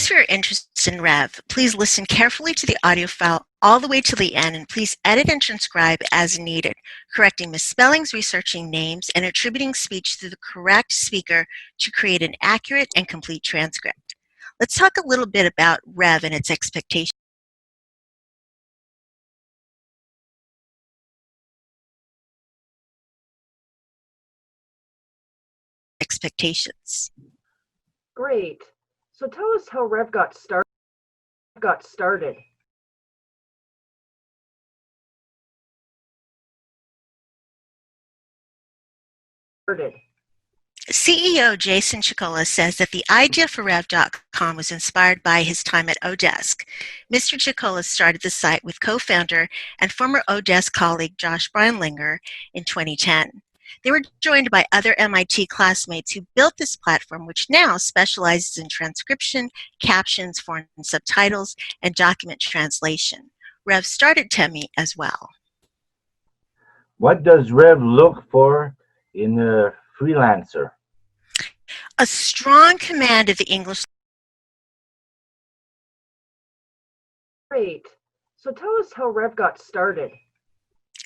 Thanks for your interest in Rev. Please listen carefully to the audio file all the way to the end, and please edit and transcribe as needed, correcting misspellings, researching names, and attributing speech to the correct speaker to create an accurate and complete transcript. Let's talk a little bit about Rev and its expectations. Great. So tell us how Rev got started. CEO Jason Chicola says that the idea for Rev.com was inspired by his time at Odesk. Mr. Chicola started the site with co-founder and former Odesk colleague Josh Breinlinger in 2010. They were joined by other MIT classmates who built this platform, which now specializes in transcription, captions, foreign subtitles, and document translation. Rev started Temi as well. What does Rev look for in a freelancer? A strong command of the English. Great. So tell us how Rev got started.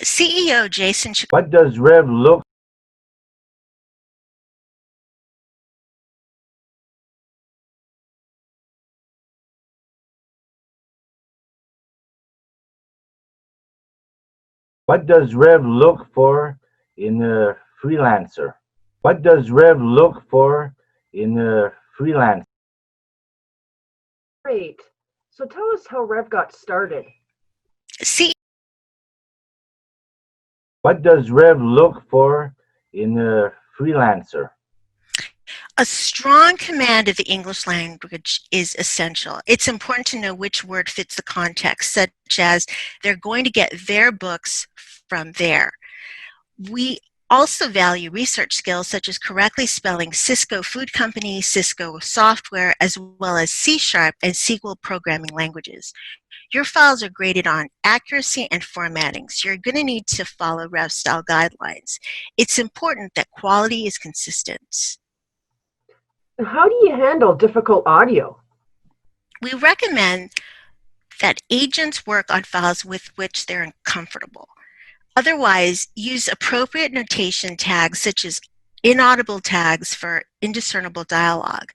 CEO Jason Chicola. What does Rev look? What does Rev look for in a freelancer? What does Rev look for in a freelancer? Great. So tell us how Rev got started. What does Rev look for in a freelancer? A strong command of the English language is essential. It's important to know which word fits the context, such as they're going to get their books from there. We also value research skills such as correctly spelling Cisco Food Company, Cisco software, as well as C# and SQL programming languages. Your files are graded on accuracy and formatting, so you're going to need to follow Rev style guidelines. It's important that quality is consistent. How do you handle difficult audio? We recommend that agents work on files with which they're comfortable. Otherwise, use appropriate notation tags such as inaudible tags for indiscernible dialogue.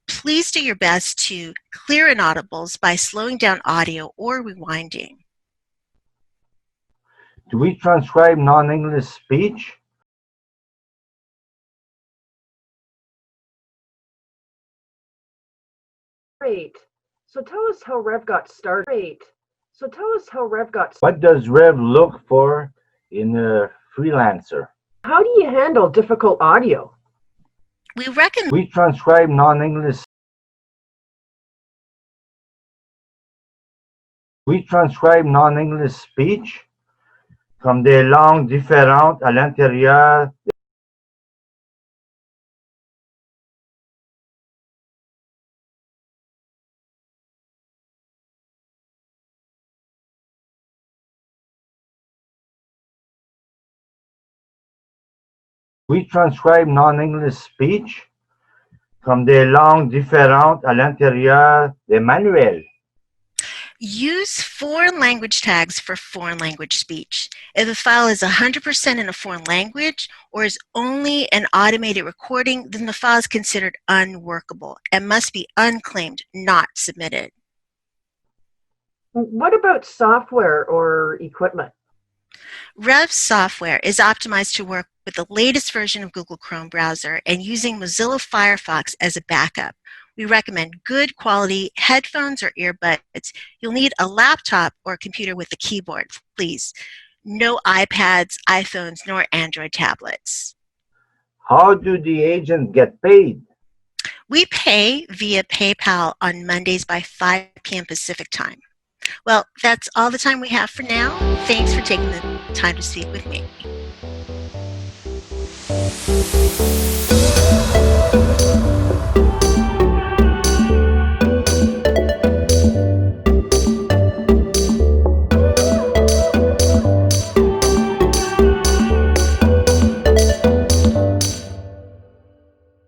Please do your best to clear inaudibles by slowing down audio or rewinding. Do we transcribe non-English speech? Great. So tell us how Rev got started. Great. So tell us how Rev got started. What does Rev look for in a freelancer? How do you handle difficult audio? We recommend We transcribe non-English. We transcribe non-English speech comme des langues différentes à l'intérieur. We transcribe non-English speech comme des langues différentes à l'intérieur des manuels. use foreign language tags for foreign language speech. If a file is 100% in a foreign language or is only an automated recording, then the file is considered unworkable and must be unclaimed, not submitted. What about software or equipment? Rev software is optimized to work with the latest version of Google Chrome browser and using Mozilla Firefox as a backup. We recommend good quality headphones or earbuds. You'll need a laptop or a computer with a keyboard, please. No iPads, iPhones, nor Android tablets. How do the agents get paid? We pay via PayPal on Mondays by 5 p.m. Pacific time. Well, that's all the time we have for now. Thanks for taking the time to speak with me.